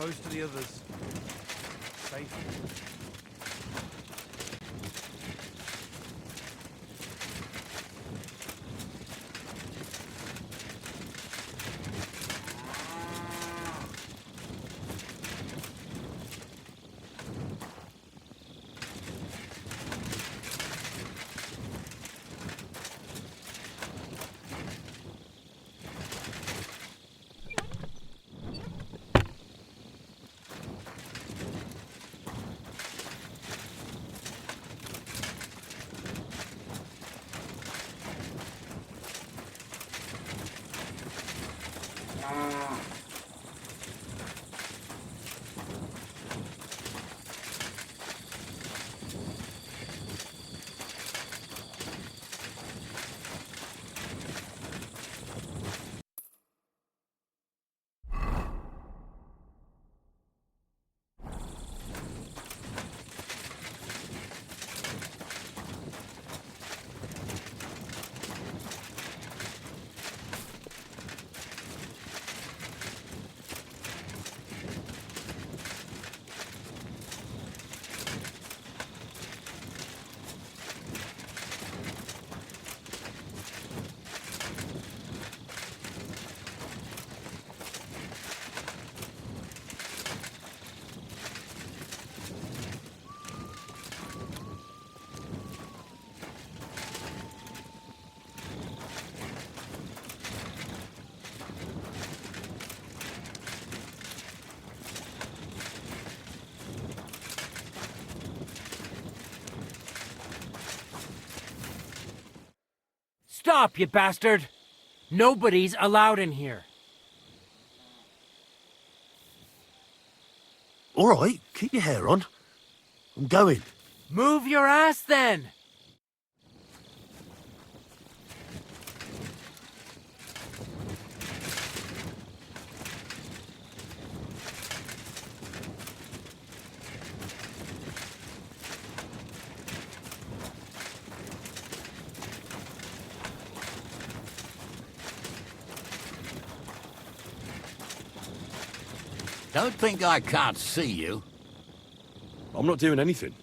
close to the others. Safe. Stop, you bastard! Nobody's allowed in here. All right, keep your hair on. I'm going. Move your ass then! Don't think I can't see you. I'm not doing anything.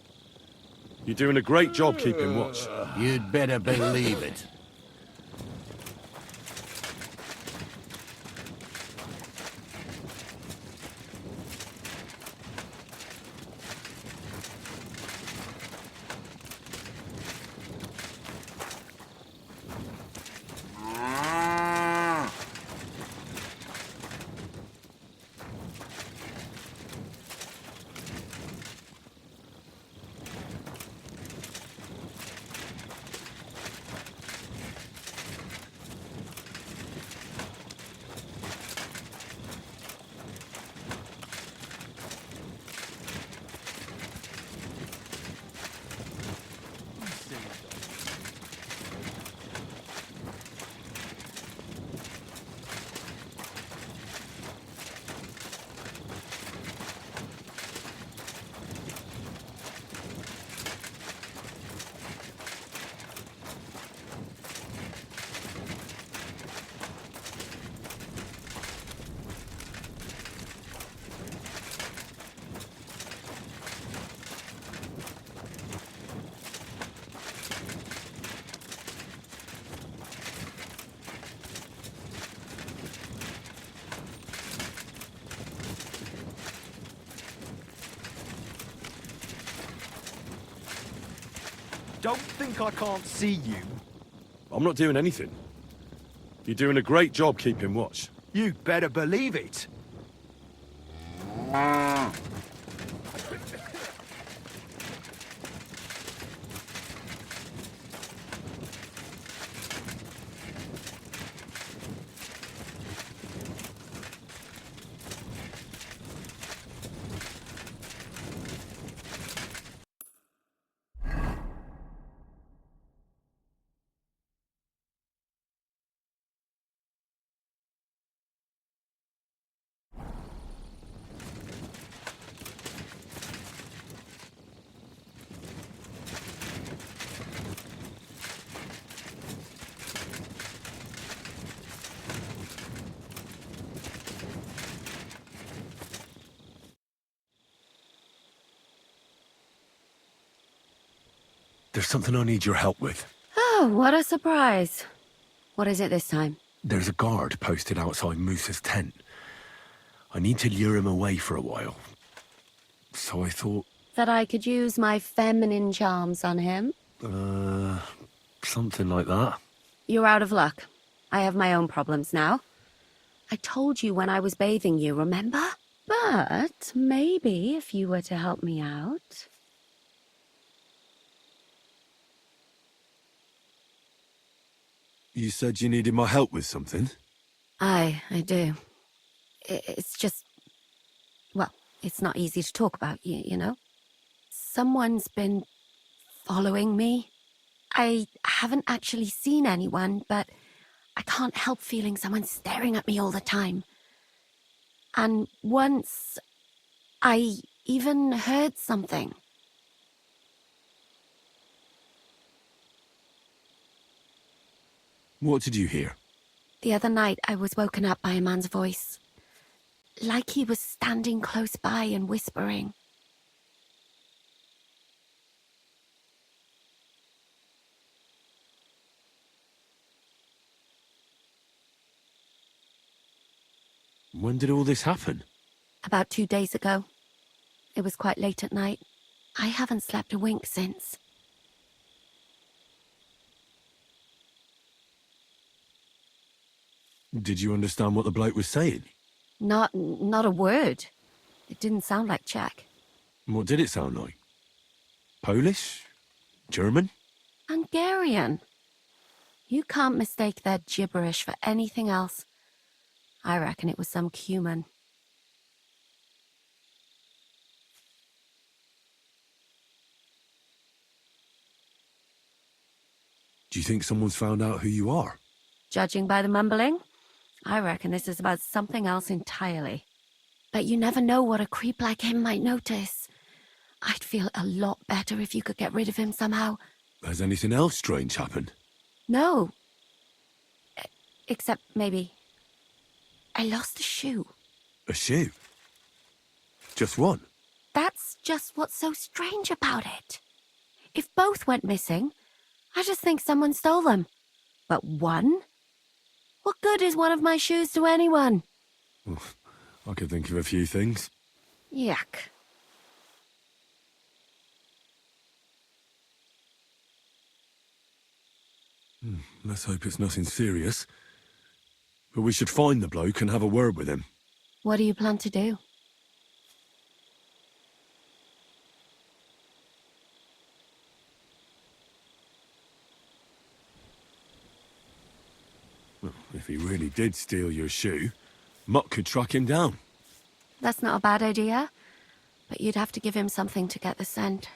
You're doing a great job keeping watch. You'd better believe it. Don't think I can't see you. I'm not doing anything. You're doing a great job keeping watch. You better believe it. There's something I need your help with. Oh, what a surprise. What is it this time? There's a guard posted outside Moose's tent. I need to lure him away for a while. So I thought... That I could use my feminine charms on him? Something like that. You're out of luck. I have my own problems now. I told you when I was bathing you, remember? But maybe if you were to help me out... You said you needed my help with something? I do. It's just... Well, it's not easy to talk about, you know? Someone's been following me. I haven't actually seen anyone, but I can't help feeling someone staring at me all the time. And once, I even heard something. What did you hear? The other night, I was woken up by a man's voice. Like he was standing close by and whispering. When did all this happen? About 2 days ago. It was quite late at night. I haven't slept a wink since. Did you understand what the bloke was saying? Not a word. It didn't sound like Czech. What did it sound like? Polish? German? Hungarian. You can't mistake their gibberish for anything else. I reckon it was some Cuman. Do you think someone's found out who you are? Judging by the mumbling, I reckon this is about something else entirely. But you never know what a creep like him might notice. I'd feel a lot better if you could get rid of him somehow. Has anything else strange happened? No. Except maybe... I lost a shoe. A shoe? Just one? That's just what's so strange about it. If both went missing, I just think someone stole them. But one? What good is one of my shoes to anyone? I could think of a few things. Yuck. Let's hope it's nothing serious. But we should find the bloke and have a word with him. What do you plan to do? Well, if he really did steal your shoe, Mutt could track him down. That's not a bad idea, but you'd have to give him something to get the scent.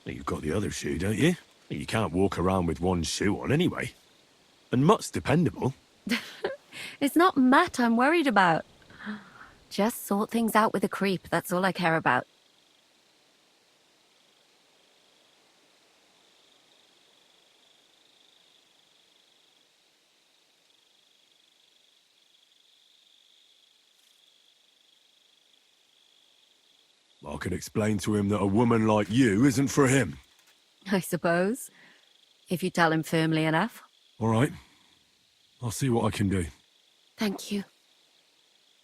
You've got the other shoe, don't you? You can't walk around with one shoe on anyway. And Mutt's dependable. It's not Matt I'm worried about. Just sort things out with a creep, that's all I care about. I can explain to him that a woman like you isn't for him. I suppose. If you tell him firmly enough. All right. I'll see what I can do. Thank you.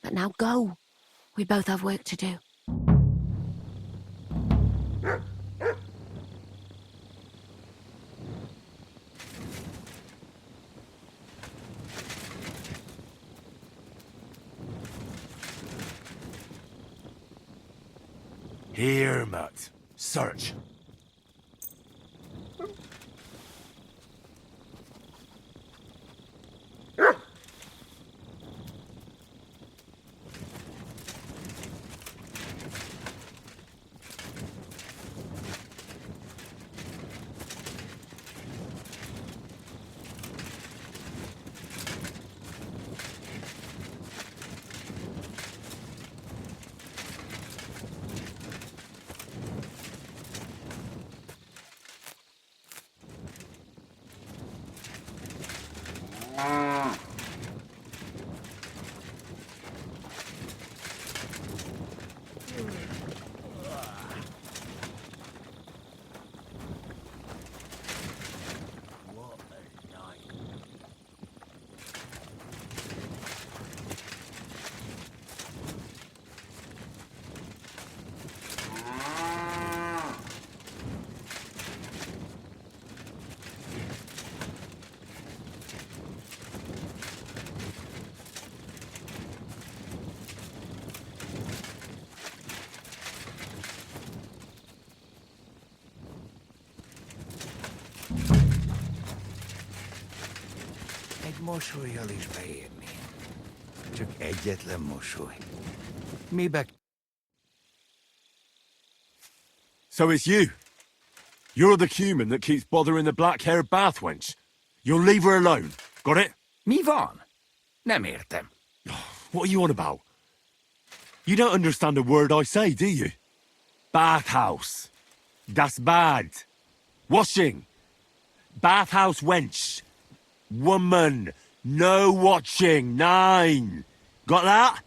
But now go. We both have work to do. Here, Mutt. Search. mosollyal is beérni. Csak egyetlen mosoly. Mibe... So it's you. You're the human that keeps bothering the black-haired bath wench. You'll leave her alone. Got it? Mi van? Nem értem. What are you on about? You don't understand a word I say, do you? Bathhouse. Das bad. Washing. Bathhouse wench. Woman. No watching. 9. Got that?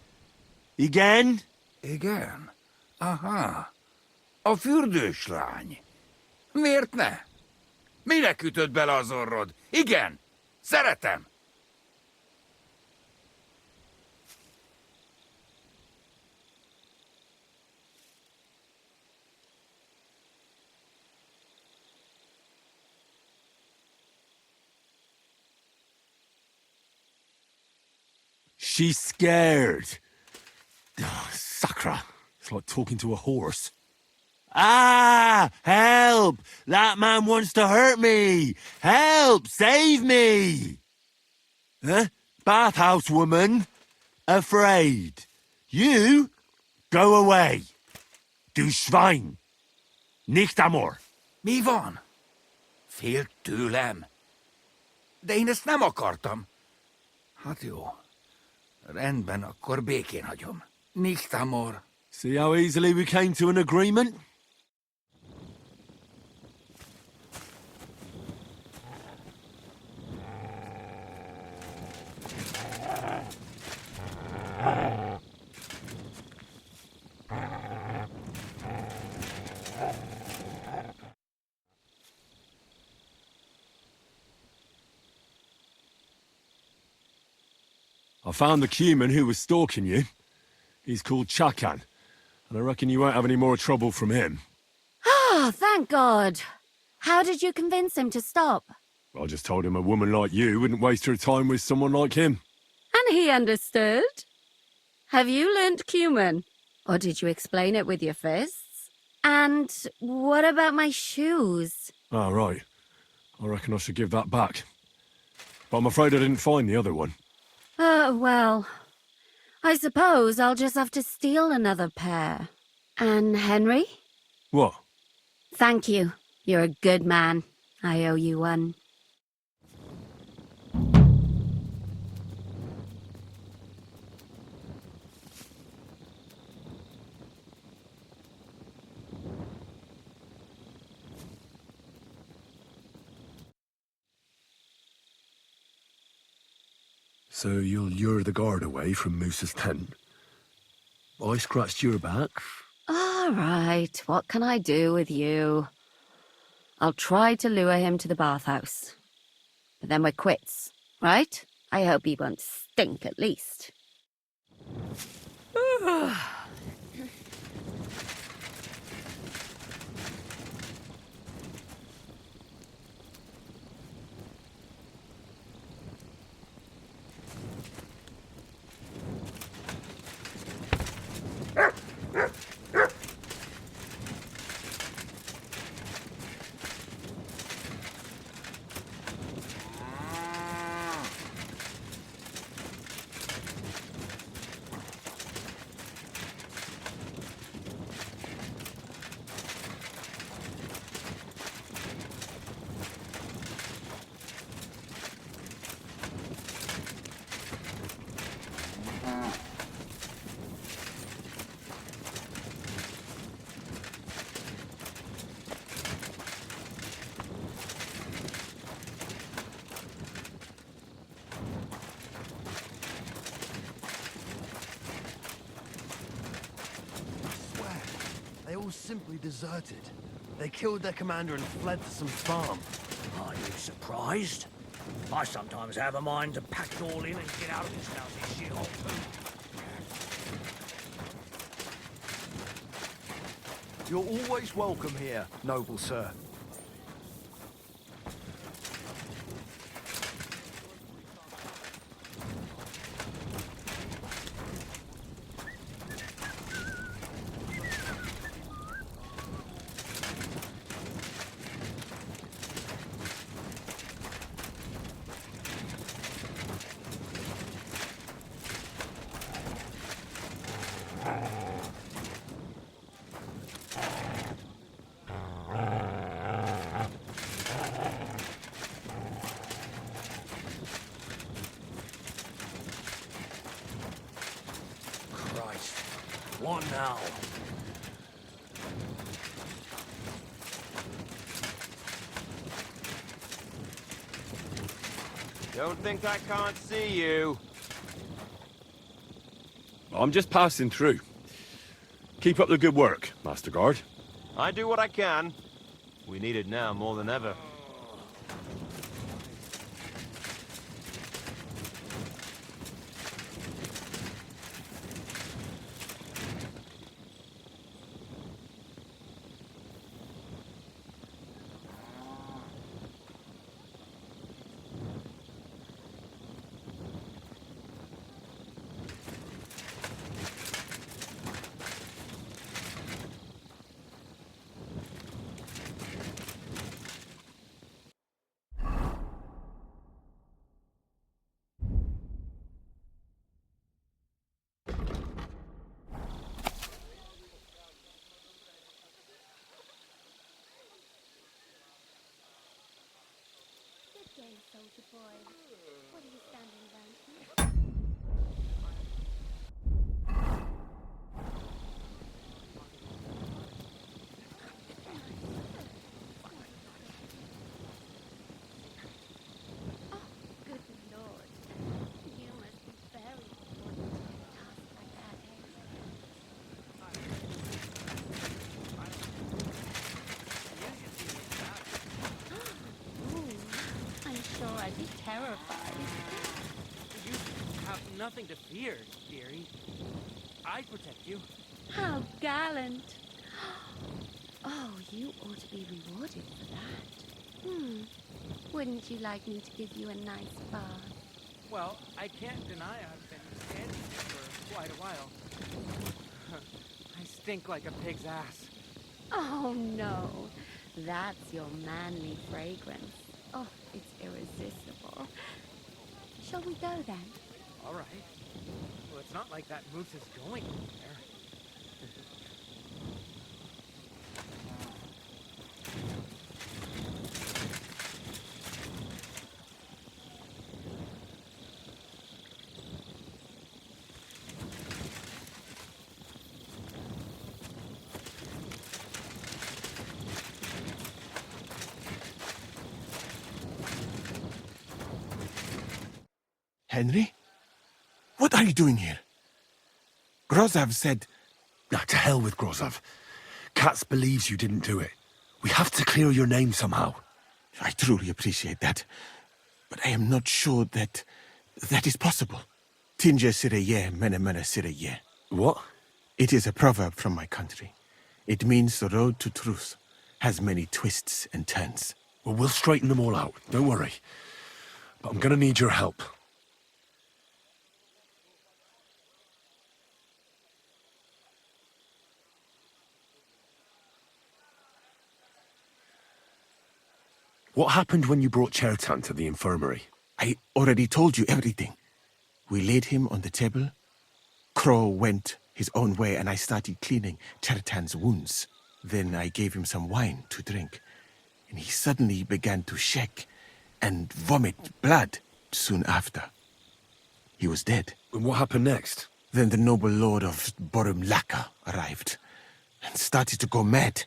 Again? Igen? Aha. A fürdős lány. Miért ne? Minek ütöd bele az orrod? Igen. Szeretem. She's scared. Oh, Sakra. It's like talking to a horse. Ah! Help! That man wants to hurt me! Help! Save me! Huh? Bathhouse woman? Afraid. You? Go away. Du Schwein. Nicht amor. Mi van? Félt tőlem? De én ezt nem akartam. Hát jó. Rendben, akkor békén hagyom. Nicht amor. See how easily we came to an agreement? I found the human who was stalking you. He's called Chakan, and I reckon you won't have any more trouble from him. Oh, thank God. How did you convince him to stop? I just told him a woman like you wouldn't waste her time with someone like him. And he understood? Have you learnt Cuman? Or did you explain it with your fists? And what about my shoes? Ah, right. I reckon I should give that back. But I'm afraid I didn't find the other one. Oh, well, I suppose I'll just have to steal another pair. And Henry? What? Thank you. You're a good man. I owe you one. So you'll lure the guard away from Moose's tent? I scratched your back. All right, what can I do with you? I'll try to lure him to the bathhouse. But then we're quits, right? I hope he won't stink at least. They all simply deserted. They killed their commander and fled to some farm. Are you surprised? I sometimes have a mind to pack it all in and get out of this lousy shithole too. You're always welcome here, noble sir. What now? Don't think I can't see you. I'm just passing through. Keep up the good work, Master Guard. I do what I can. We need it now more than ever. Good day, soldier boy. What are you standing around here? Oh, good lord. You must be very important to a task like that, eh? Ooh, I'm sure I'd be terrified. You have nothing to fear, dearie. I protect you. How gallant. Oh, you ought to be rewarded for that. Wouldn't you like me to give you a nice bath? Well, I can't deny I've been standing here for quite a while. I stink like a pig's ass. Oh, no. That's your manly fragrance. Oh, it's irresistible. Shall we go then? All right. Well, it's not like that moose is going anywhere. Henry? What are you doing here? Grozav said... Nah, to hell with Grozov. Katz believes you didn't do it. We have to clear your name somehow. I truly appreciate that. But I am not sure that is possible. Tinja sireye, mene mene sireye. What? It is a proverb from my country. It means the road to truth has many twists and turns. Well, we'll straighten them all out. Don't worry. But I'm gonna need your help. What happened when you brought Chertan to the infirmary? I already told you everything. We laid him on the table. Crow went his own way and I started cleaning Chertan's wounds. Then I gave him some wine to drink. And he suddenly began to shake and vomit blood soon after. He was dead. And what happened next? Then the noble lord of Borum Laka arrived and started to go mad.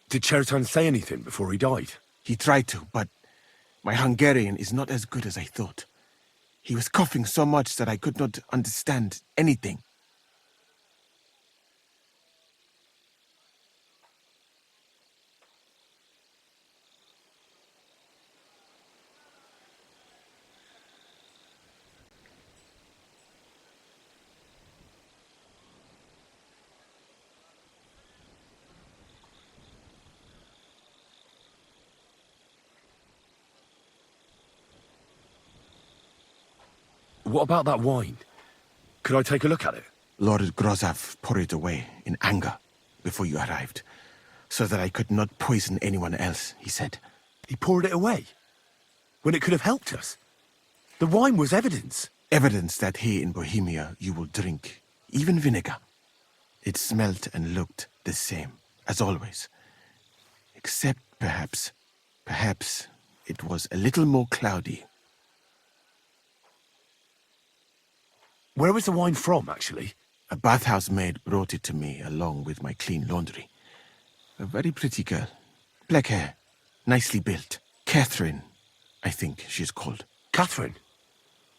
Did Chertan say anything before he died? He tried to, but my Hungarian is not as good as I thought. He was coughing so much that I could not understand anything. What about that wine? Could I take a look at it? Lord Grozav poured it away in anger before you arrived, so that I could not poison anyone else, he said. He poured it away? When it could have helped us? The wine was evidence. Evidence that here in Bohemia you will drink, even vinegar. It smelt and looked the same, as always. Except perhaps it was a little more cloudy. Where was the wine from, actually? A bathhouse maid brought it to me along with my clean laundry. A very pretty girl. Black hair. Nicely built. Catherine, I think she's called. Catherine?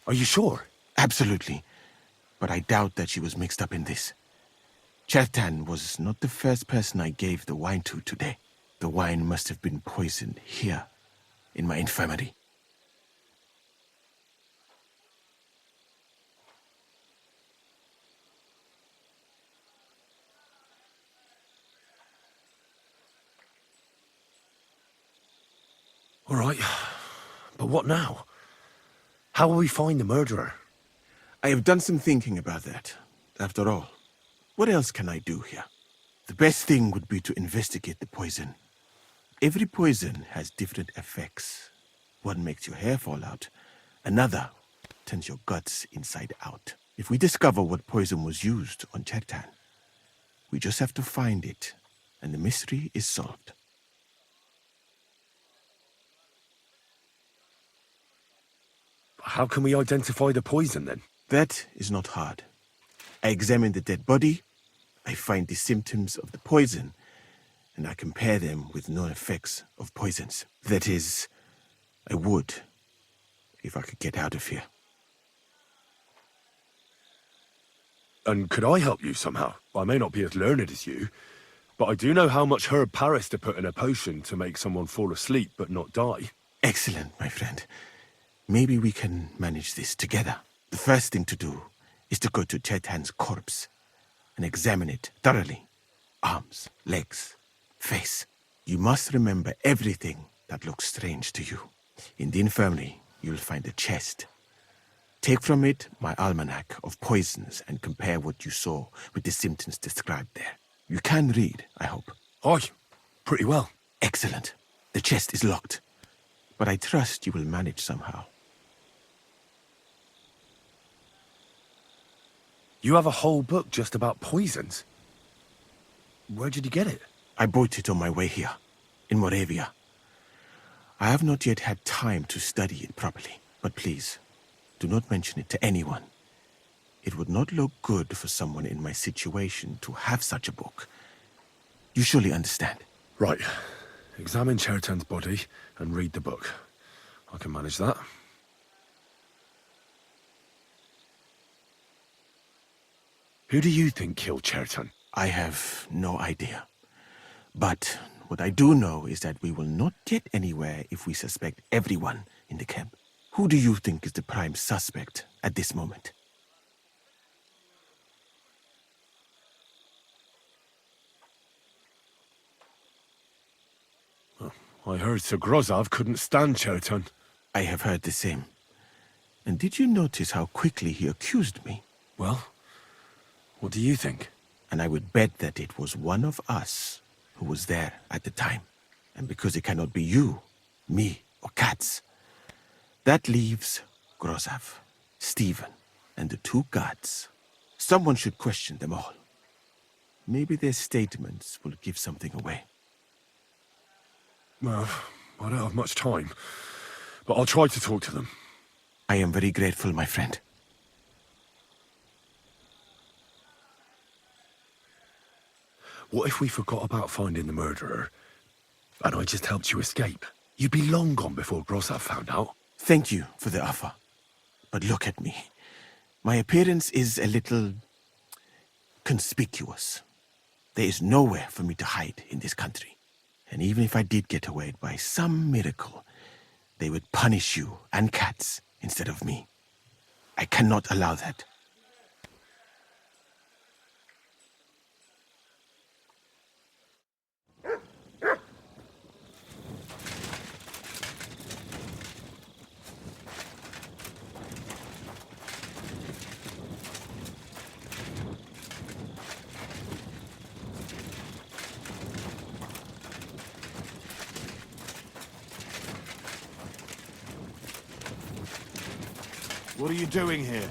Are you sure? Absolutely. But I doubt that she was mixed up in this. Chertan was not the first person I gave the wine to today. The wine must have been poisoned here, in my infirmary. All right. But what now? How will we find the murderer? I have done some thinking about that. After all, what else can I do here? The best thing would be to investigate the poison. Every poison has different effects. One makes your hair fall out. Another turns your guts inside out. If we discover what poison was used on Chertan, we just have to find it, and the mystery is solved. How can we identify the poison, then? That is not hard. I examine the dead body, I find the symptoms of the poison, and I compare them with known effects of poisons. That is, I would, if I could get out of here. And could I help you somehow? I may not be as learned as you, but I do know how much herb Paris to put in a potion to make someone fall asleep but not die. Excellent, my friend. Maybe we can manage this together. The first thing to do is to go to Chertan's corpse and examine it thoroughly. Arms, legs, face. You must remember everything that looks strange to you. In the infirmary, you'll find a chest. Take from it my almanac of poisons and compare what you saw with the symptoms described there. You can read, I hope. Aye, pretty well. Excellent. The chest is locked, but I trust you will manage somehow. You have a whole book just about poisons. Where did you get it? I bought it on my way here, in Moravia. I have not yet had time to study it properly, but please, do not mention it to anyone. It would not look good for someone in my situation to have such a book. You surely understand. Right. Examine Chertan's body and read the book. I can manage that. Who do you think killed Chertan? I have no idea. But what I do know is that we will not get anywhere if we suspect everyone in the camp. Who do you think is the prime suspect at this moment? I heard Sir Grozov couldn't stand Chertan. I have heard the same. And did you notice how quickly he accused me? Well, what do you think? And I would bet that it was one of us who was there at the time. And because it cannot be you, me, or Katz, that leaves Grozov, Stephen, and the two guards. Someone should question them all. Maybe their statements will give something away. Well, I don't have much time, but I'll try to talk to them. I am very grateful, my friend. What if we forgot about finding the murderer, and I just helped you escape? You'd be long gone before Grozov found out. Thank you for the offer. But look at me. My appearance is a little conspicuous. There is nowhere for me to hide in this country. And even if I did get away by some miracle, they would punish you and Katz instead of me. I cannot allow that. What are you doing here?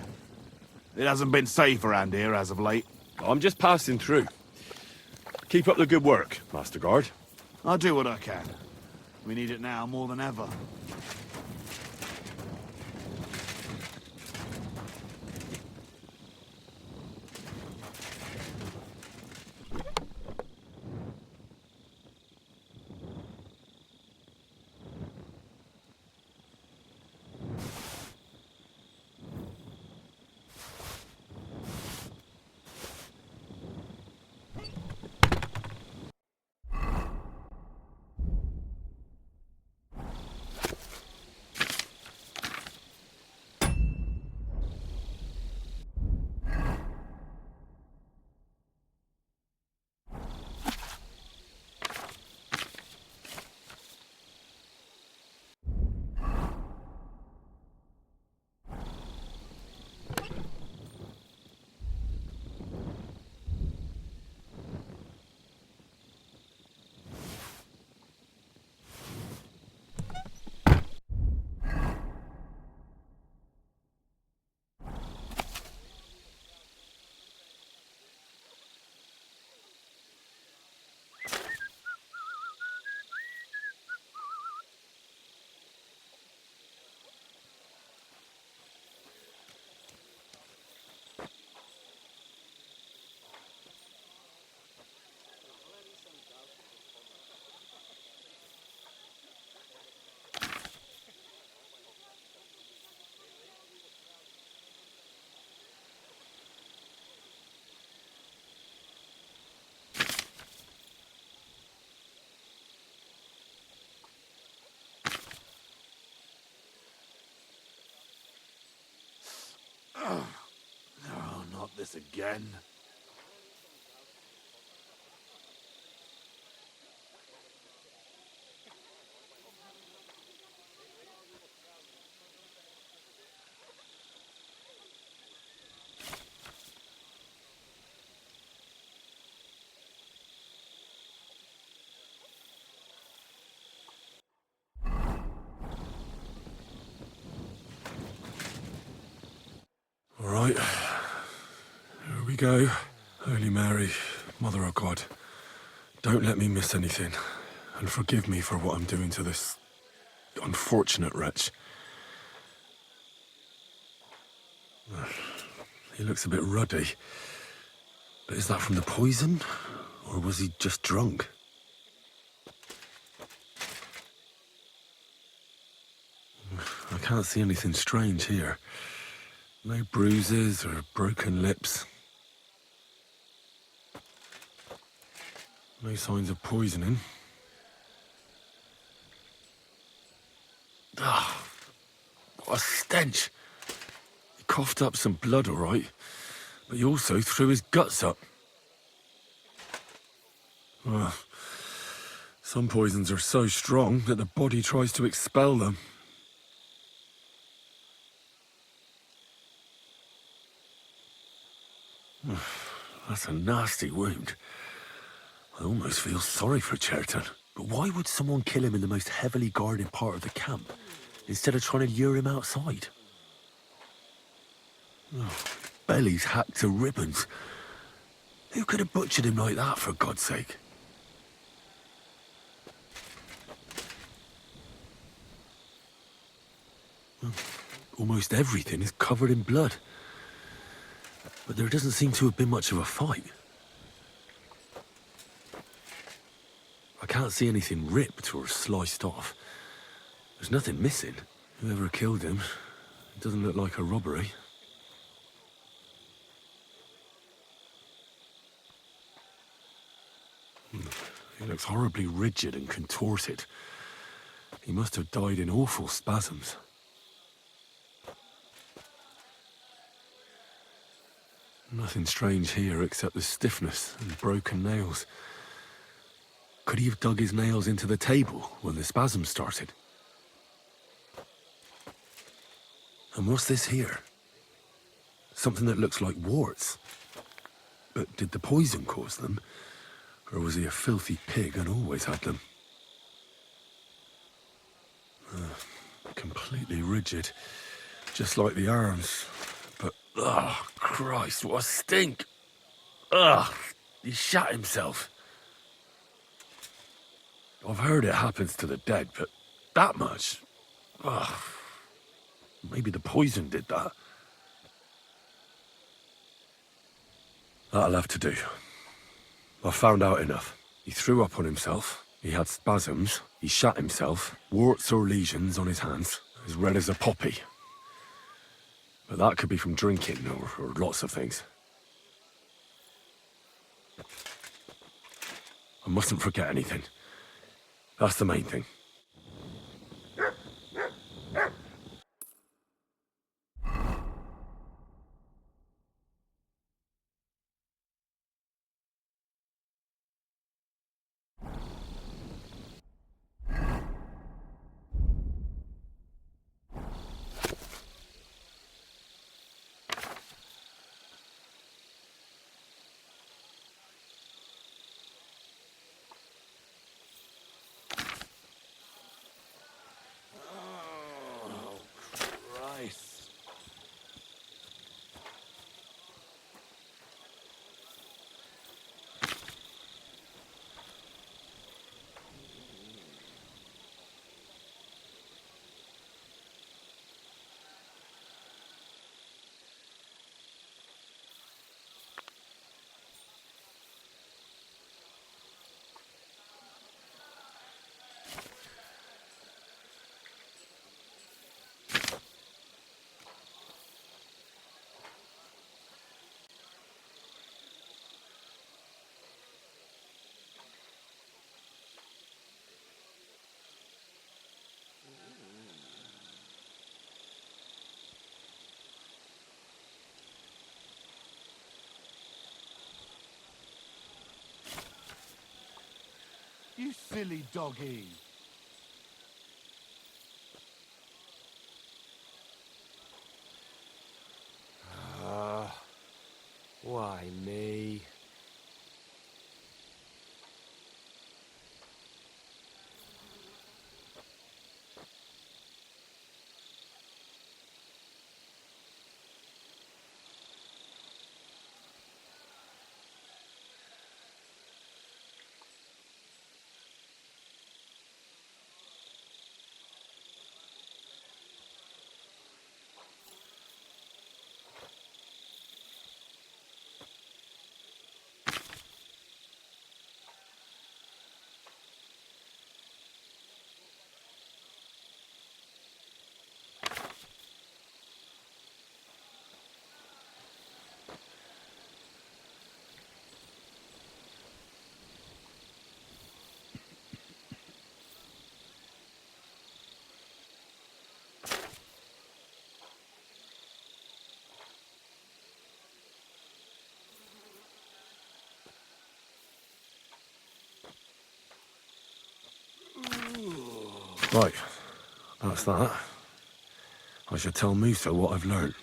It hasn't been safe around here as of late. I'm just passing through. Keep up the good work, Master Guard. I'll do what I can. We need it now more than ever. this again? All right. Here we go. Holy Mary, Mother of God, don't let me miss anything, and forgive me for what I'm doing to this unfortunate wretch. He looks a bit ruddy. But is that from the poison? Or was he just drunk? I can't see anything strange here. No bruises or broken lips. No signs of poisoning. Ah, what a stench! He coughed up some blood, all right, but he also threw his guts up. Well, some poisons are so strong that the body tries to expel them. That's a nasty wound. I almost feel sorry for Cherton. But why would someone kill him in the most heavily guarded part of the camp, instead of trying to lure him outside? Oh, belly's hacked to ribbons. Who could have butchered him like that, for God's sake? Well, almost everything is covered in blood. But there doesn't seem to have been much of a fight. I can't see anything ripped or sliced off. There's nothing missing. Whoever killed him, it doesn't look like a robbery. He looks horribly rigid and contorted. He must have died in awful spasms. Nothing strange here except the stiffness and broken nails. Could he have dug his nails into the table when the spasms started? And what's this here? Something that looks like warts. But did the poison cause them? Or was he a filthy pig and always had them? Completely rigid. Just like the arms. But, oh, Christ, what a stink! Ugh, he shat himself. I've heard it happens to the dead, but that much? Ugh. Maybe the poison did that. That'll have to do. I've found out enough. He threw up on himself, he had spasms, he shat himself, warts or lesions on his hands, as red as a poppy. But that could be from drinking, or lots of things. I mustn't forget anything. That's the main thing. You silly doggy. Why me? Right, that's that. I should tell Musa what I've learned.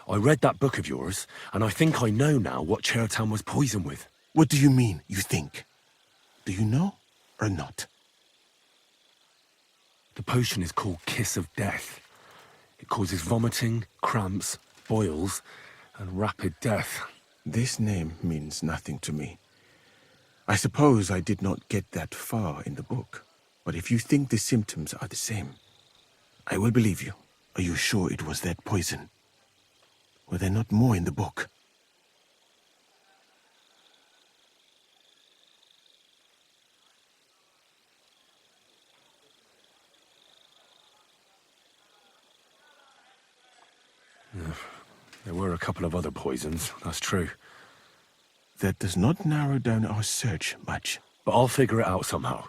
I read that book of yours, and I think I know now what Chertan was poisoned with. What do you mean, you think? Do you know or not? The potion is called Kiss of Death. It causes vomiting, cramps, boils, and rapid death. This name means nothing to me. I suppose I did not get that far in the book. But if you think the symptoms are the same, I will believe you. Are you sure it was that poison? Were there not more in the book? There were a couple of other poisons, that's true. That does not narrow down our search much. But I'll figure it out somehow.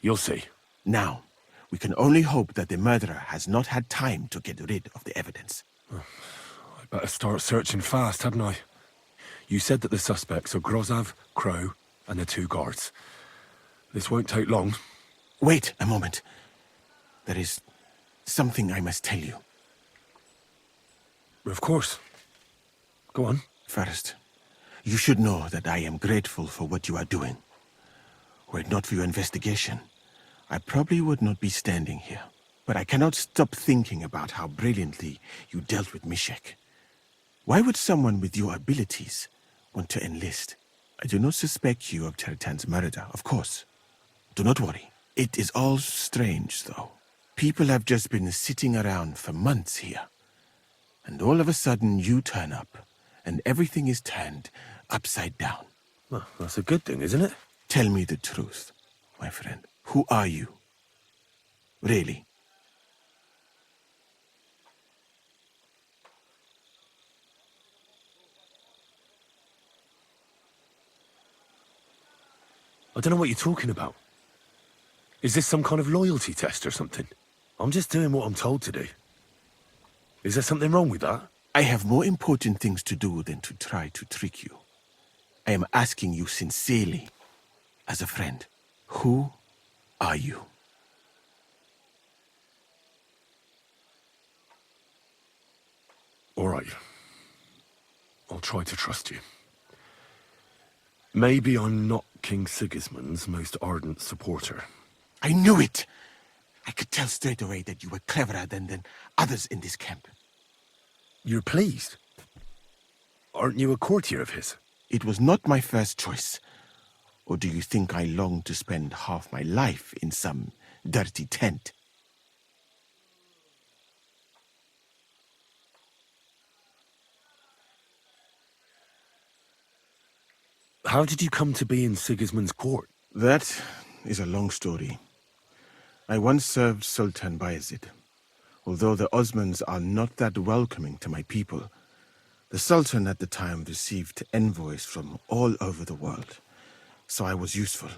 You'll see. Now, we can only hope that the murderer has not had time to get rid of the evidence. I better start searching fast, hadn't I? You said that the suspects are Grozav, Crow, and the 2 guards. This won't take long. Wait a moment. There is something I must tell you. Of course. Go on. First, you should know that I am grateful for what you are doing. Were it not for your investigation, I probably would not be standing here. But I cannot stop thinking about how brilliantly you dealt with Mishek. Why would someone with your abilities want to enlist? I do not suspect you of Chertan's murder, of course. Do not worry. It is all strange, though. People have just been sitting around for months here. And all of a sudden you turn up, and everything is turned upside down. Well, that's a good thing, isn't it? Tell me the truth, my friend. Who are you? Really? I don't know what you're talking about. Is this some kind of loyalty test or something? I'm just doing what I'm told to do. Is there something wrong with that? I have more important things to do than to try to trick you. I am asking you sincerely, as a friend. Who are you? All right. I'll try to trust you. Maybe I'm not King Sigismund's most ardent supporter. I knew it! I could tell straight away that you were cleverer than others in this camp. You're pleased? Aren't you a courtier of his? It was not my first choice. Or do you think I long to spend half my life in some dirty tent? How did you come to be in Sigismund's court? That is a long story. I once served Sultan Bayezid. Although the Osmans are not that welcoming to my people, the Sultan at the time received envoys from all over the world, so I was useful.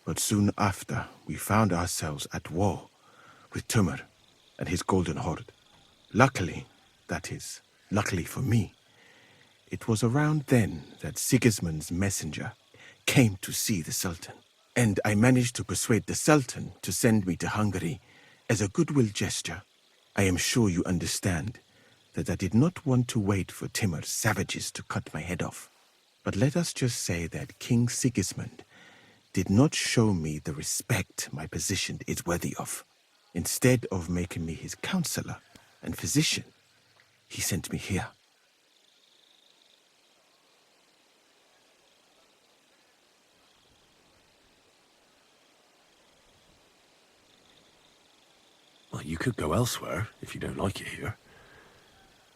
But soon after, we found ourselves at war with Tumor and his Golden Horde. Luckily, that is, luckily for me, it was around then that Sigismund's messenger came to see the Sultan. And I managed to persuade the Sultan to send me to Hungary as a goodwill gesture. I am sure you understand that I did not want to wait for Timur's savages to cut my head off. But let us just say that King Sigismund did not show me the respect my position is worthy of. Instead of making me his counselor and physician, he sent me here. Well, you could go elsewhere if you don't like it here.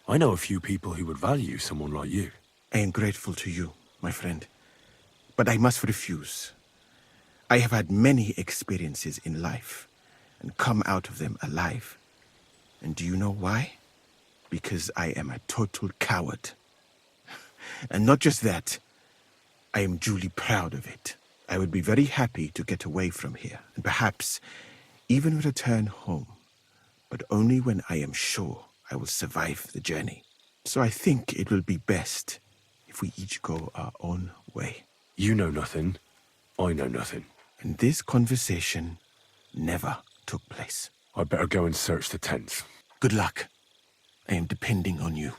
I know a few people who would value someone like you. I am grateful to you, my friend, but I must refuse. I have had many experiences in life and come out of them alive. And do you know why? Because I am a total coward. And not just that, I am duly proud of it. I would be very happy to get away from here and perhaps even return home, but only when I am sure I will survive the journey. So I think it will be best if we each go our own way. You know nothing. I know nothing. And this conversation never took place. I'd better go and search the tents. Good luck. I am depending on you.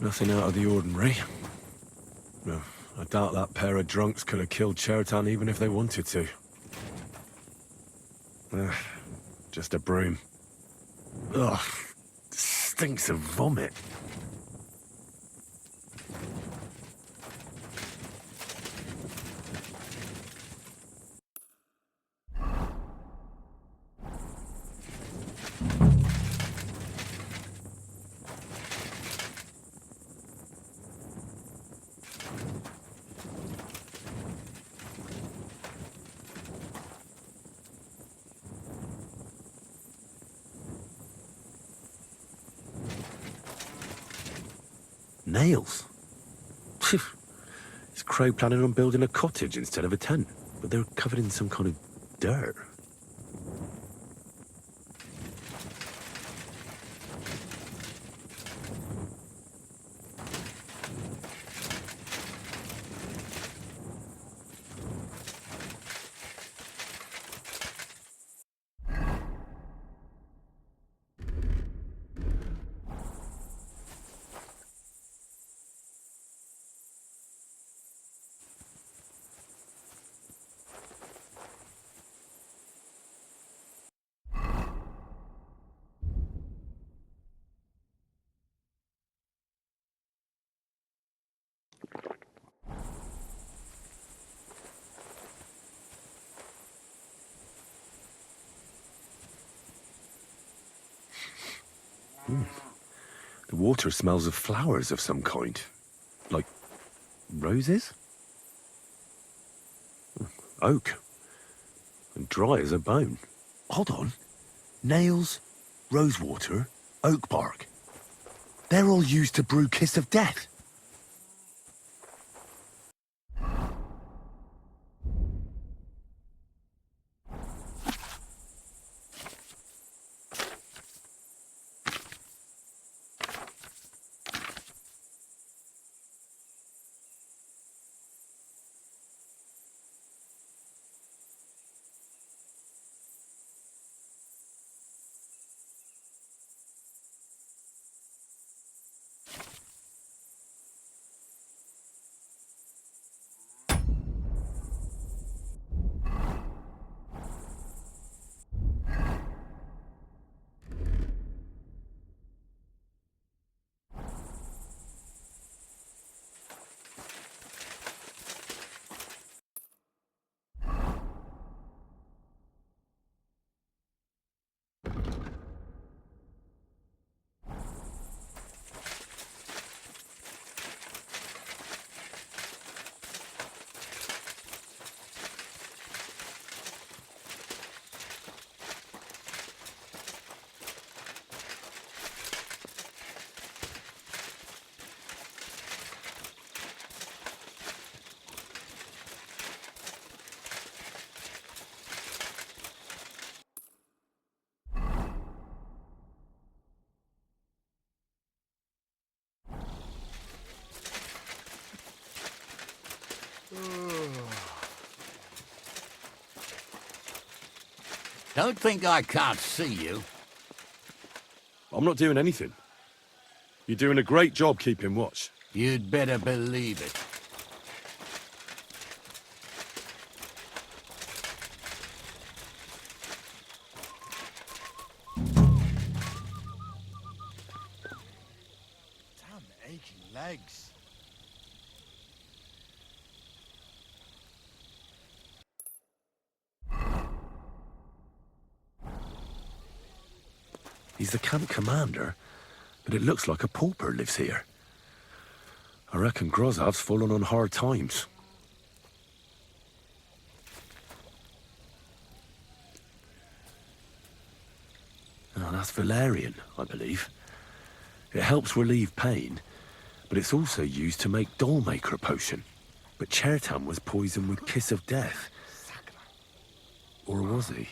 Nothing out of the ordinary. No, I doubt that pair of drunks could have killed Chertan even if they wanted to. Just a broom. Ugh, stinks of vomit. Nails? Is Crow planning on building a cottage instead of a tent? But they're covered in some kind of dirt. The water smells of flowers of some kind. Like roses? Oak. And dry as a bone. Hold on. Nails, rosewater, oak bark. They're all used to brew Kiss of Death. Don't think I can't see you. I'm not doing anything. You're doing a great job keeping watch. You'd better believe it. Damn aching legs. He's the camp commander, but it looks like a pauper lives here. I reckon Grozav's fallen on hard times. Oh, that's valerian, I believe. It helps relieve pain, but it's also used to make dollmaker potion. But Chertan was poisoned with Kiss of Death. Or was he?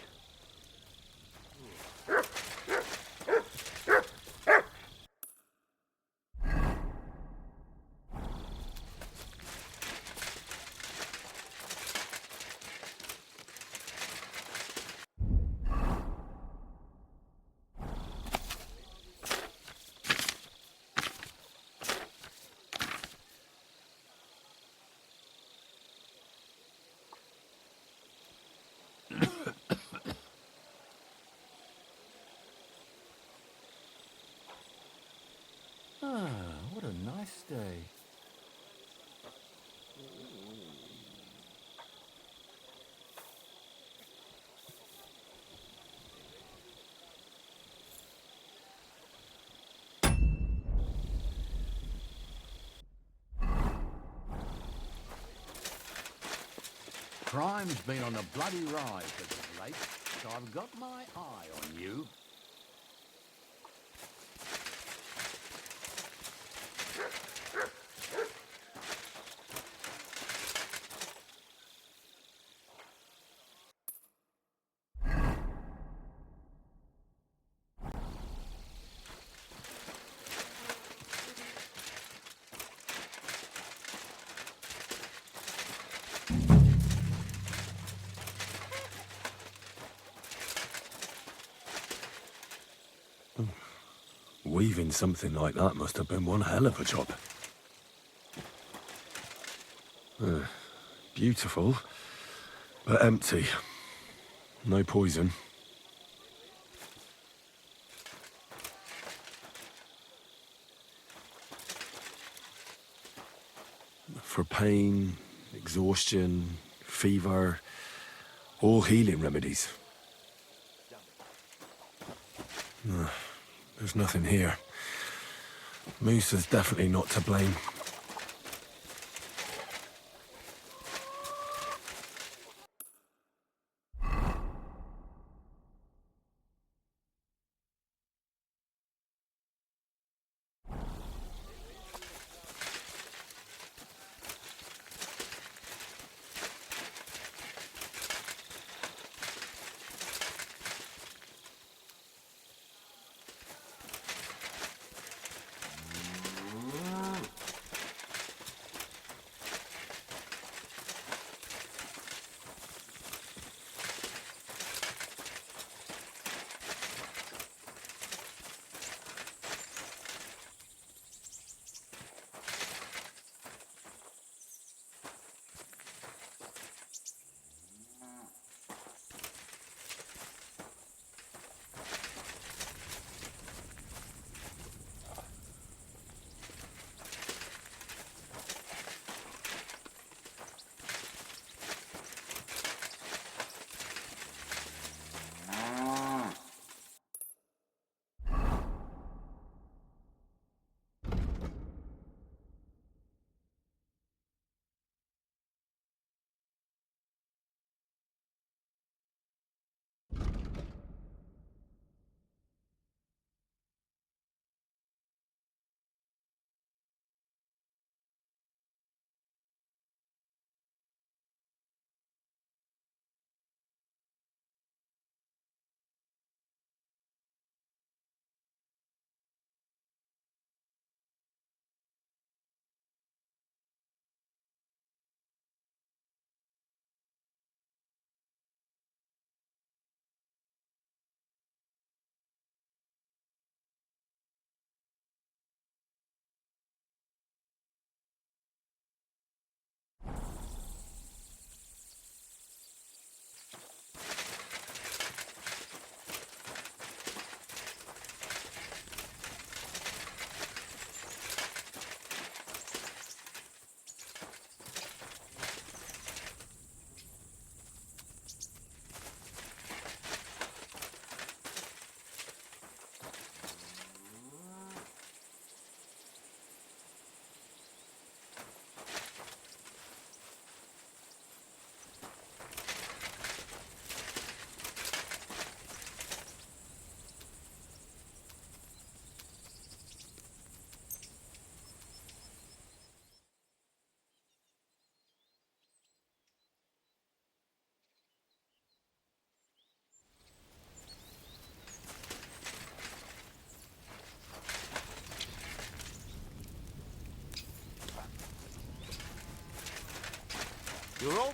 What a nice day. Crime's been on a bloody rise as of late, so I've got my eye on you. Weaving something like that must have been one hell of a job. Beautiful, but empty. No poison. For pain, exhaustion, fever, all healing remedies. There's nothing here. Musa's definitely not to blame.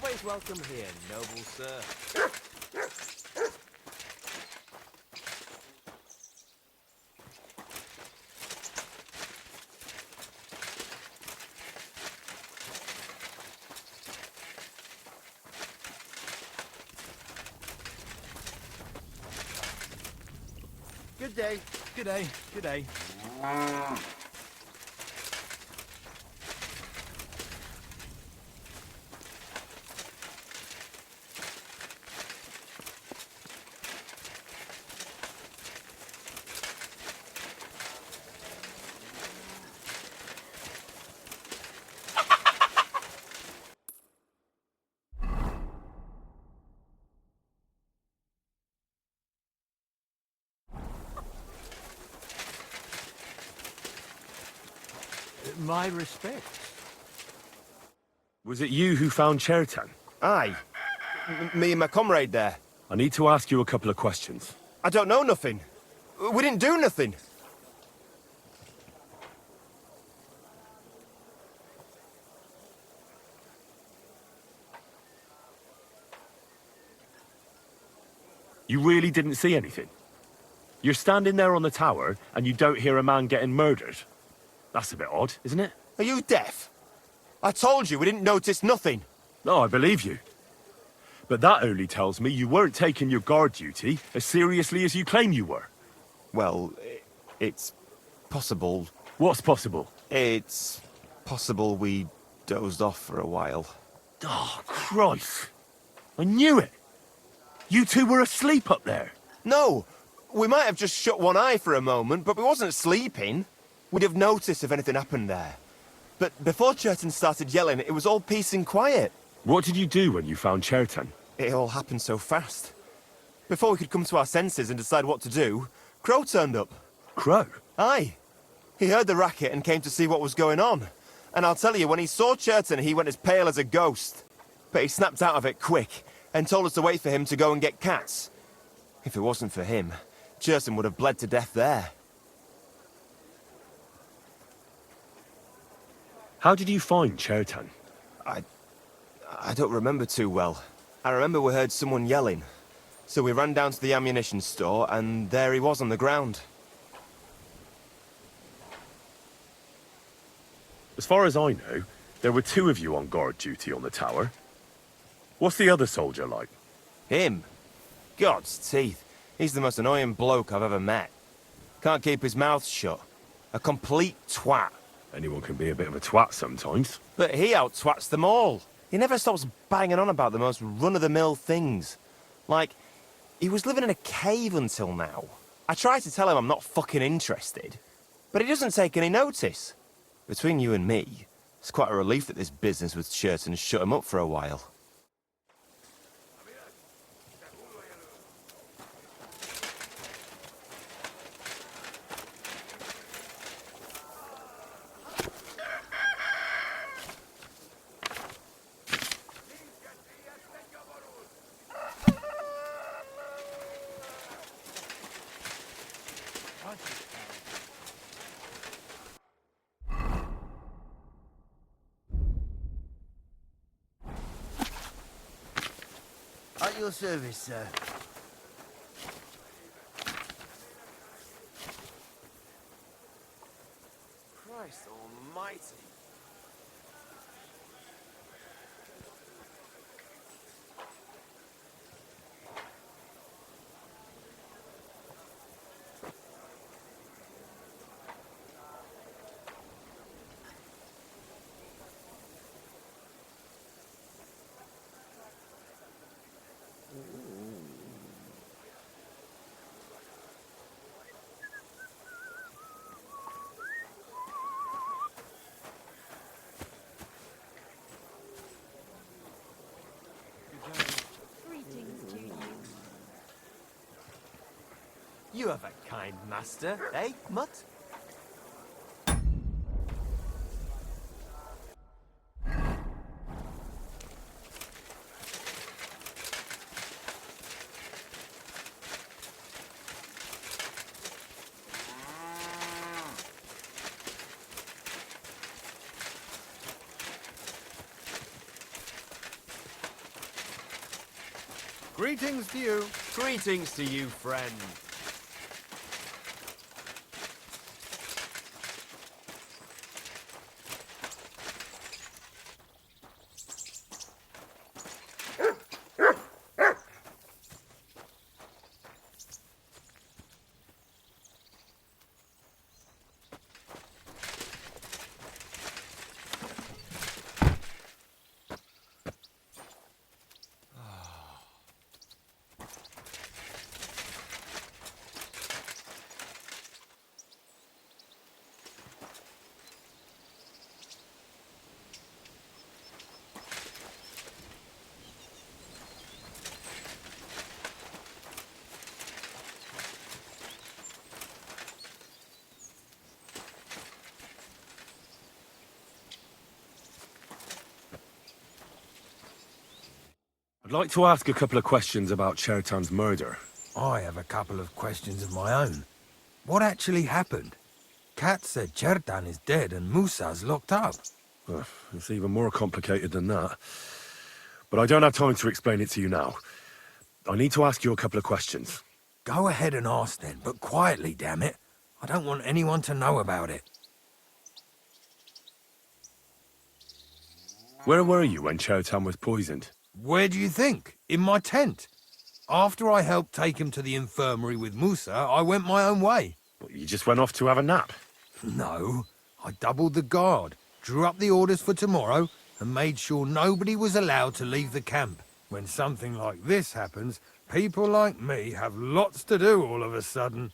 Always welcome here, noble sir. Good day. Good day. Good day. My respects. Was it you who found Chertan? Aye. Me and my comrade there. I need to ask you a couple of questions. I don't know nothing. We didn't do nothing. You really didn't see anything? You're standing there on the tower, and you don't hear a man getting murdered? That's a bit odd, isn't it? Are you deaf? I told you we didn't notice nothing. No, I believe you. But that only tells me you weren't taking your guard duty as seriously as you claim you were. Well, it's possible. What's possible? It's possible we dozed off for a while. Oh, Christ. I knew it. You two were asleep up there. No, we might have just shut one eye for a moment, but we wasn't sleeping. We'd have noticed if anything happened there. But before Chertan started yelling, it was all peace and quiet. What did you do when you found Chertan? It all happened so fast. Before we could come to our senses and decide what to do, Crow turned up. Crow? Aye. He heard the racket and came to see what was going on. And I'll tell you, when he saw Chertan, he went as pale as a ghost. But he snapped out of it quick and told us to wait for him to go and get cats. If it wasn't for him, Chertan would have bled to death there. How did you find Chertan? I don't remember too well. I remember we heard someone yelling. So we ran down to the ammunition store, and there he was on the ground. As far as I know, there were two of you on guard duty on the tower. What's the other soldier like? Him? God's teeth. He's the most annoying bloke I've ever met. Can't keep his mouth shut. A complete twat. Anyone can be a bit of a twat sometimes. But he out-twats them all. He never stops banging on about the most run-of-the-mill things. Like, he was living in a cave until now. I try to tell him I'm not fucking interested, but he doesn't take any notice. Between you and me, it's quite a relief that this business with Chertan shut him up for a while. At your service, sir. Christ almighty. Greetings to you. You have a kind master, eh, Mutt? Greetings to you. Greetings to you, friend. I'd like to ask a couple of questions about Cheritan's murder. I have a couple of questions of my own. What actually happened? Kat said Chertan is dead and Musa's locked up. It's even more complicated than that. But I don't have time to explain it to you now. I need to ask you a couple of questions. Go ahead and ask then, but quietly, damn it. I don't want anyone to know about it. Where were you when Cheritan was poisoned? Where do you think? In my tent. After I helped take him to the infirmary with Musa, I went my own way. But you just went off to have a nap. No, I doubled the guard, drew up the orders for tomorrow, and made sure nobody was allowed to leave the camp. When something like this happens, people like me have lots to do all of a sudden.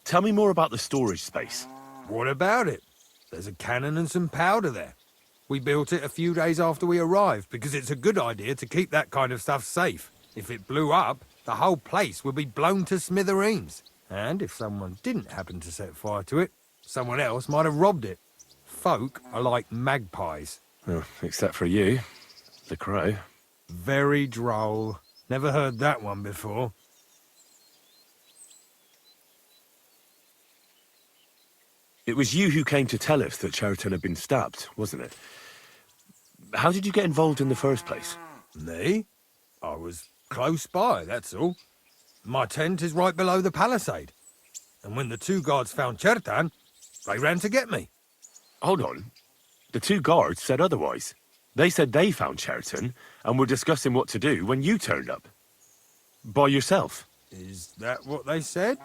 Tell me more about the storage space. What about it? There's a cannon and some powder there. We built it a few days after we arrived because it's a good idea to keep that kind of stuff safe. If it blew up, the whole place would be blown to smithereens. And if someone didn't happen to set fire to it, someone else might have robbed it. Folk are like magpies. Oh, except for you, the crow. Very droll. Never heard that one before. It was you who came to tell us that Cheriton had been stabbed, wasn't it? How did you get involved in the first place? Me? I was close by, that's all. My tent is right below the palisade. And when the two guards found Chertan, they ran to get me. Hold on. The two guards said otherwise. They said they found Cheriton and were discussing what to do when you turned up. By yourself. Is that what they said?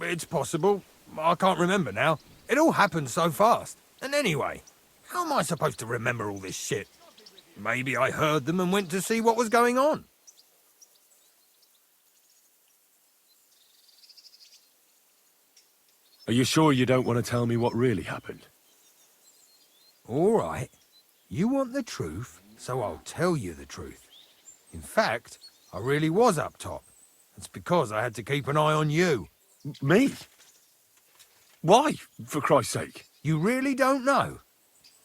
It's possible. I can't remember now. It all happened so fast. And anyway, how am I supposed to remember all this shit? Maybe I heard them and went to see what was going on. Are you sure you don't want to tell me what really happened? All right. You want the truth, so I'll tell you the truth. In fact, I really was up top. It's because I had to keep an eye on you. Me? Why, for Christ's sake? You really don't know?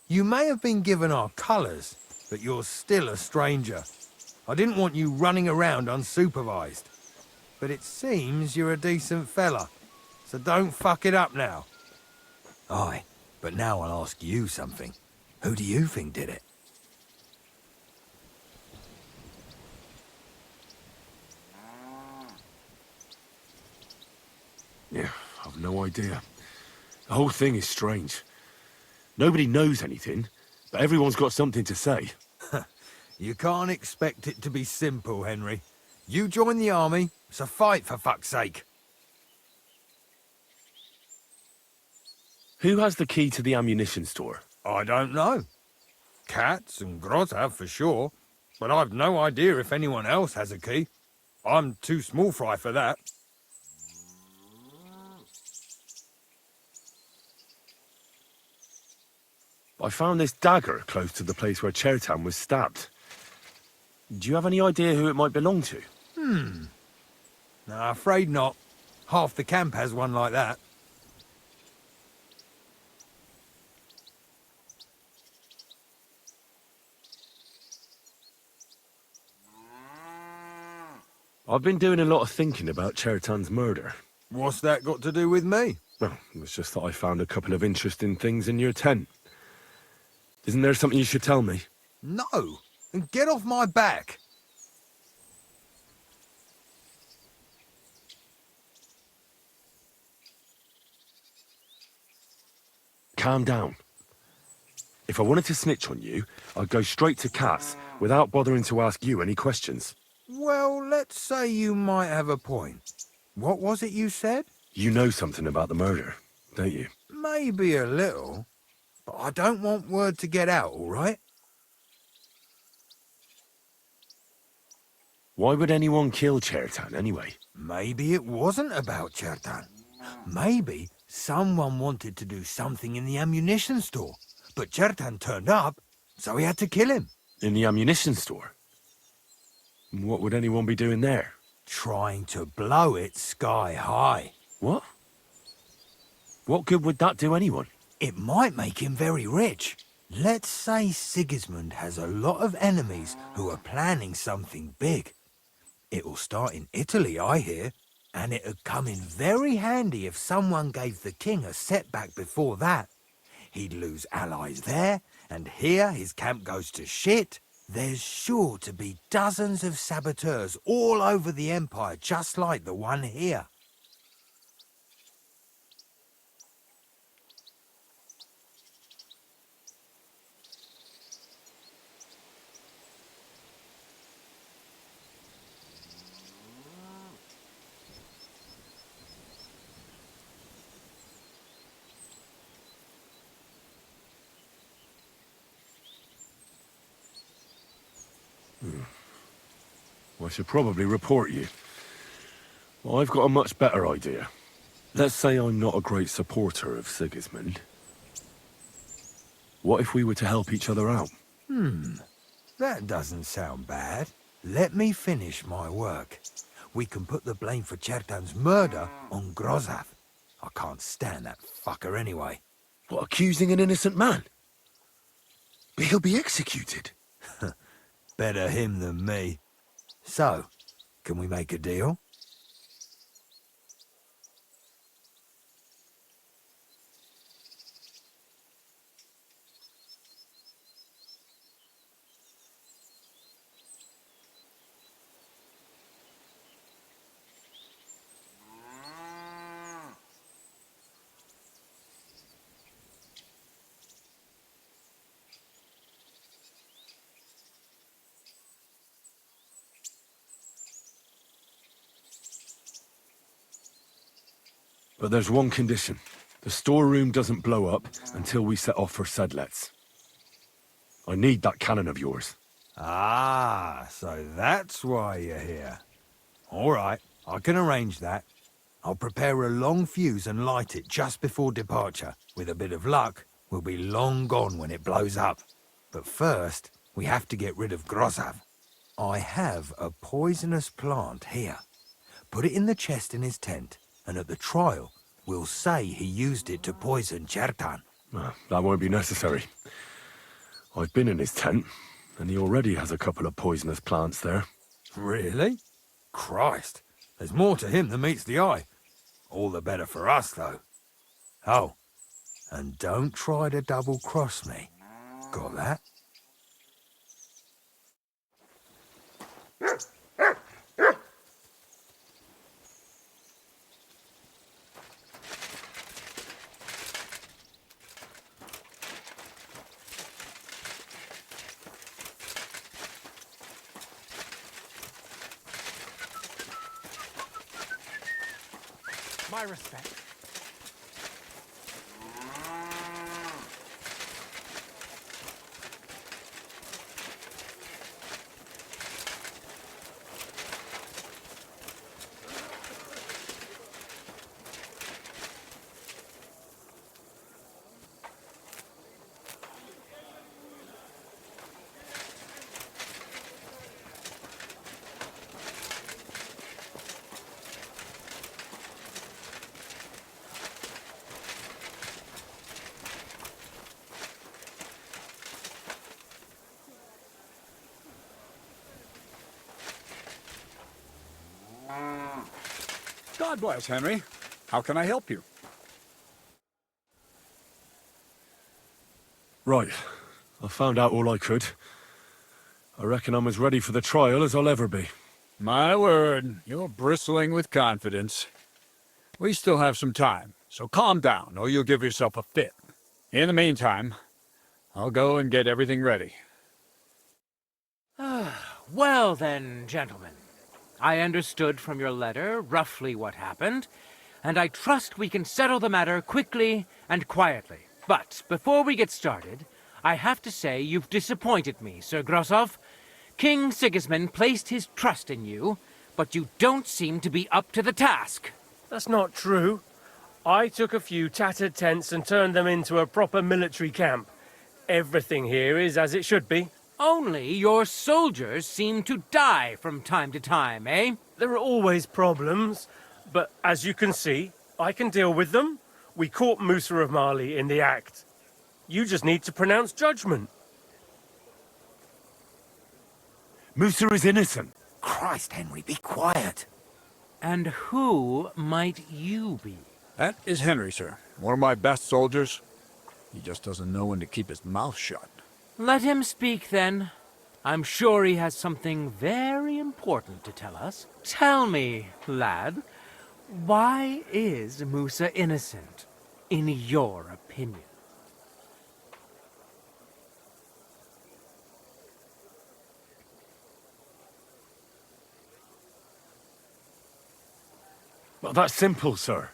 You may have been given our colours, but you're still a stranger. I didn't want you running around unsupervised. But it seems you're a decent fella, so don't fuck it up now. Aye, but now I'll ask you something. Who do you think did it? Yeah, I've no idea. The whole thing is strange. Nobody knows anything, but everyone's got something to say. You can't expect it to be simple, Henry. You join the army, it's a fight for fuck's sake. Who has the key to the ammunition store? I don't know. Katz and Grotta for sure, but I've no idea if anyone else has a key. I'm too small fry for that. I found this dagger close to the place where Chertan was stabbed. Do you have any idea who it might belong to? No, afraid not. Half the camp has one like that. I've been doing a lot of thinking about Chertan's murder. What's that got to do with me? Well, it's just that I found a couple of interesting things in your tent. Isn't there something you should tell me? No. And get off my back. Calm down. If I wanted to snitch on you, I'd go straight to Cass without bothering to ask you any questions. Well, let's say you might have a point. What was it you said? You know something about the murder, don't you? Maybe a little, but I don't want word to get out, all right? Why would anyone kill Chertan anyway? Maybe it wasn't about Chertan. Maybe someone wanted to do something in the ammunition store, but Chertan turned up, so he had to kill him. In the ammunition store? What would anyone be doing there? Trying to blow it sky high. What? What good would that do anyone? It might make him very rich. Let's say Sigismund has a lot of enemies who are planning something big. It'll start in Italy, I hear, and it'd come in very handy if someone gave the king a setback before that. He'd lose allies there, and here his camp goes to shit. There's sure to be dozens of saboteurs all over the Empire, just like the one here. I should probably report you. Well, I've got a much better idea. Let's say I'm not a great supporter of Sigismund. What if we were to help each other out? That doesn't sound bad. Let me finish my work. We can put the blame for Chertan's murder on Grozav. I can't stand that fucker anyway. What, accusing an innocent man? But he'll be executed. Better him than me. So, can we make a deal? But there's one condition. The storeroom doesn't blow up until we set off for Sedlets. I need that cannon of yours. Ah, so that's why you're here. All right, I can arrange that. I'll prepare a long fuse and light it just before departure. With a bit of luck, we'll be long gone when it blows up. But first, we have to get rid of Grozav. I have a poisonous plant here. Put it in the chest in his tent, and at the trial, we'll say he used it to poison Chertan. That won't be necessary. I've been in his tent, and he already has a couple of poisonous plants there. Really? Christ, there's more to him than meets the eye. All the better for us, though. Oh, and don't try to double-cross me. Got that? My respect. God bless, Henry. How can I help you? Right. I found out all I could. I reckon I'm as ready for the trial as I'll ever be. My word, you're bristling with confidence. We still have some time, so calm down, or you'll give yourself a fit. In the meantime, I'll go and get everything ready. Well then, gentlemen. I understood from your letter roughly what happened, and I trust we can settle the matter quickly and quietly. But before we get started, I have to say you've disappointed me, Sir Grosov. King Sigismund placed his trust in you, but you don't seem to be up to the task. That's not true. I took a few tattered tents and turned them into a proper military camp. Everything here is as it should be. Only your soldiers seem to die from time to time, eh? There are always problems, but as you can see, I can deal with them. We caught Musa of Mali in the act. You just need to pronounce judgment. Musa is innocent. Christ, Henry, be quiet. And who might you be? That is Henry, sir. One of my best soldiers. He just doesn't know when to keep his mouth shut. Let him speak, then. I'm sure he has something very important to tell us. Tell me, lad, why is Musa innocent, in your opinion? Well, that's simple, sir.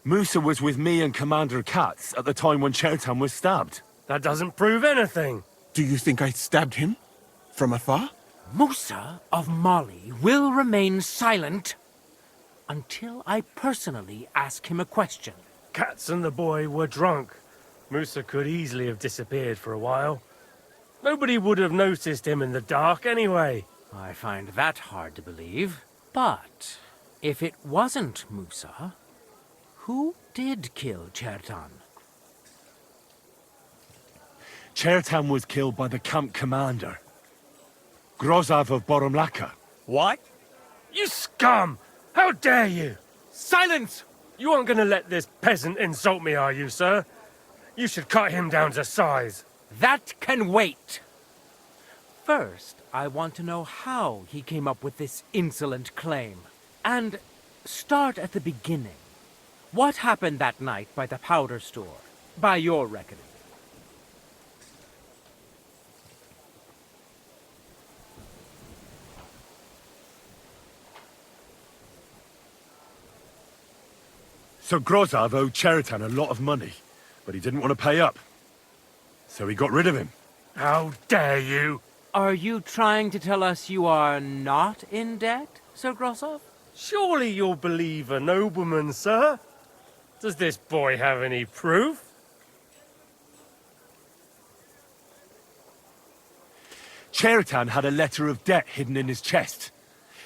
Musa was with me and Commander Katz at the time when Chertan was stabbed. That doesn't prove anything. Do you think I stabbed him? From afar? Musa of Mali will remain silent until I personally ask him a question. Katz and the boy were drunk. Musa could easily have disappeared for a while. Nobody would have noticed him in the dark anyway. I find that hard to believe. But if it wasn't Musa, who did kill Chertan? Chertan was killed by the camp commander, Grozov of Boromlaka. What? You scum! How dare you! Silence! You aren't going to let this peasant insult me, are you, sir? You should cut him down to size. That can wait. First, I want to know how he came up with this insolent claim. And start at the beginning. What happened that night by the powder store, by your reckoning? So Grozov owed Chertan a lot of money, but he didn't want to pay up. So he got rid of him. How dare you! Are you trying to tell us you are not in debt, Sir Grosov? Surely you'll believe a nobleman, sir? Does this boy have any proof? Chertan had a letter of debt hidden in his chest.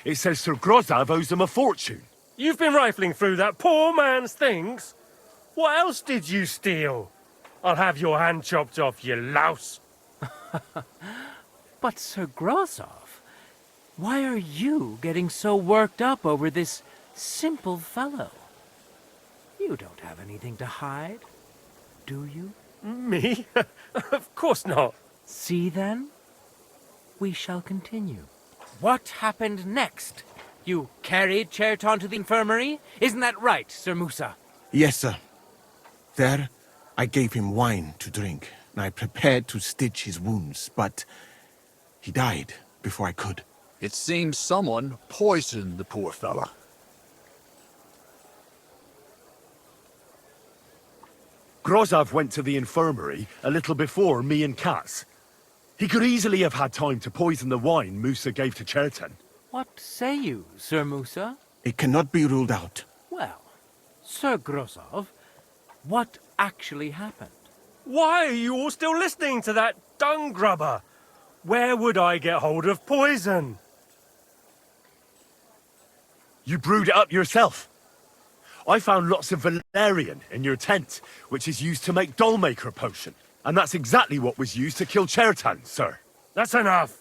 It says Sir Grozov owes him a fortune. You've been rifling through that poor man's things? What else did you steal? I'll have your hand chopped off, you louse. But Sir Grosov, why are you getting so worked up over this simple fellow? You don't have anything to hide, do you? Me? Of course not. See then? We shall continue. What happened next? You carried Chertan to the infirmary? Isn't that right, Sir Musa? Yes, sir. There, I gave him wine to drink, and I prepared to stitch his wounds, but he died before I could. It seems someone poisoned the poor fella. Grozov went to the infirmary a little before me and Katz. He could easily have had time to poison the wine Musa gave to Chertan. What say you, Sir Musa? It cannot be ruled out. Well, Sir Grosov, what actually happened? Why are you all still listening to that dung grubber? Where would I get hold of poison? You brewed it up yourself. I found lots of valerian in your tent, which is used to make dollmaker potion. And that's exactly what was used to kill Chertan, sir. That's enough.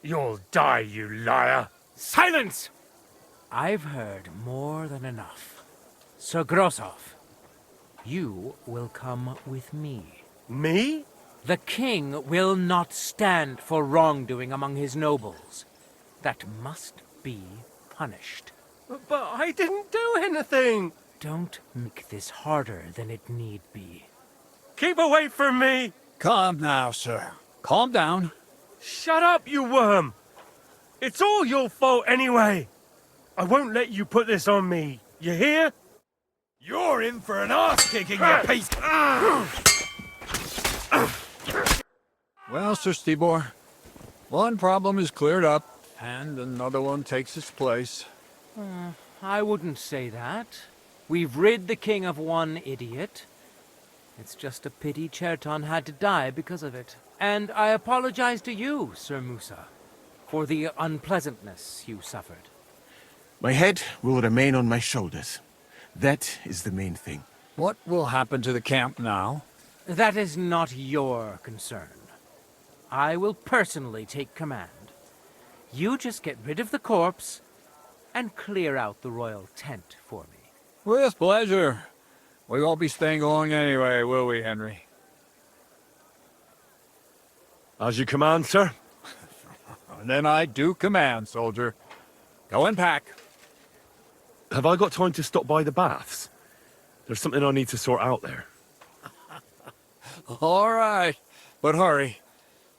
You'll die, you liar. Silence! I've heard more than enough. Sir Grosov, you will come with me. Me? The king will not stand for wrongdoing among his nobles. That must be punished. But I didn't do anything! Don't make this harder than it need be. Keep away from me! Calm now, sir. Calm down. Shut up, you worm! It's all your fault anyway! I won't let you put this on me, you hear? You're in for an arse-kicking, you piece... Well, Sir Stibor, one problem is cleared up, and another one takes its place. I wouldn't say that. We've rid the king of one idiot. It's just a pity Cherton had to die because of it. And I apologize to you, Sir Musa, for the unpleasantness you suffered. My head will remain on my shoulders. That is the main thing. What will happen to the camp now? That is not your concern. I will personally take command. You just get rid of the corpse and clear out the royal tent for me. With pleasure. We won't be staying long anyway, will we, Henry? As you command, sir. And then I do command, soldier. Go and pack. Have I got time to stop by the baths? There's something I need to sort out there. All right, but hurry.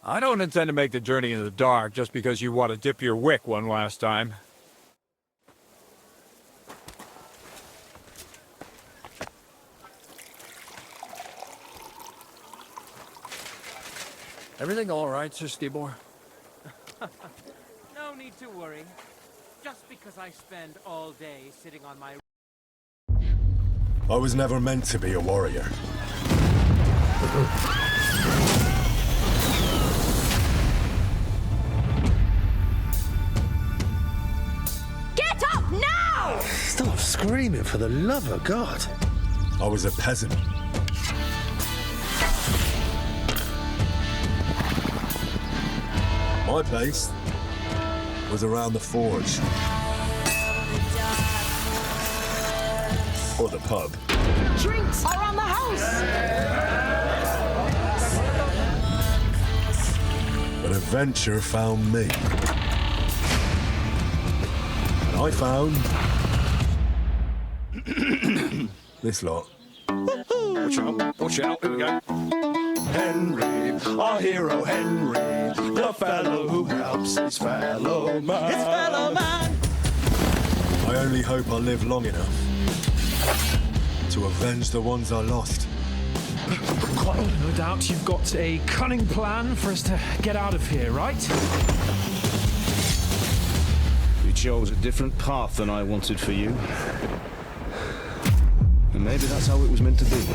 I don't intend to make the journey in the dark just because you want to dip your wick one last time. Everything all right, Sir Stibor? No need to worry. Just because I spend all day sitting on my... I was never meant to be a warrior. Get up now! Stop screaming, for the love of God. I was a peasant. My place was around the forge. Or the pub. Drinks around the house! But adventure found me. And I found... this lot. Watch out, watch out, here we go. Henry, our hero Henry, the fellow who helps his fellow man. His fellow man. I only hope I live long enough to avenge the ones I lost. Quite no doubt you've got a cunning plan for us to get out of here, right? You chose a different path than I wanted for you. And maybe that's how it was meant to be.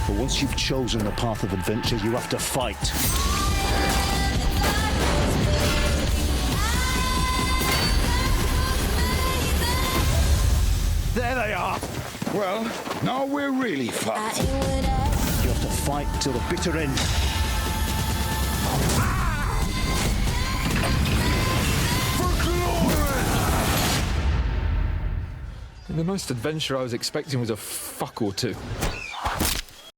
But once you've chosen the path of adventure, you have to fight. There they are! Well, now we're really fucked. You have to fight till the bitter end. The most adventure I was expecting was a fuck or two.